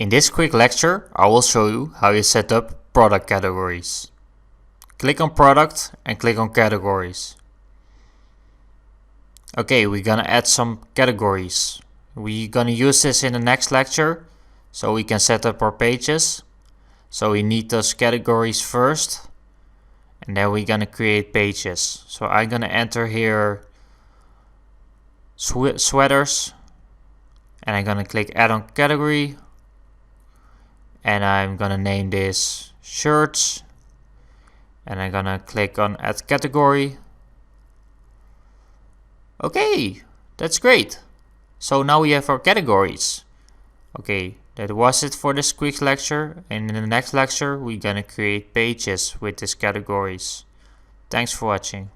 In this quick lecture, I will show you how you set up product categories. Click on product and click on categories. Okay, we're gonna add some categories. We're gonna use this in the next lecture so we can set up our pages. So we need those categories first and then we're gonna create pages. So I'm gonna enter here sweaters and I'm gonna click add on category and I'm gonna name this shirts and I'm gonna click on add category. Okay, that's great. So now we have our categories. Okay, that was it for this quick lecture, and in the next lecture we're gonna create pages with these categories. Thanks for watching.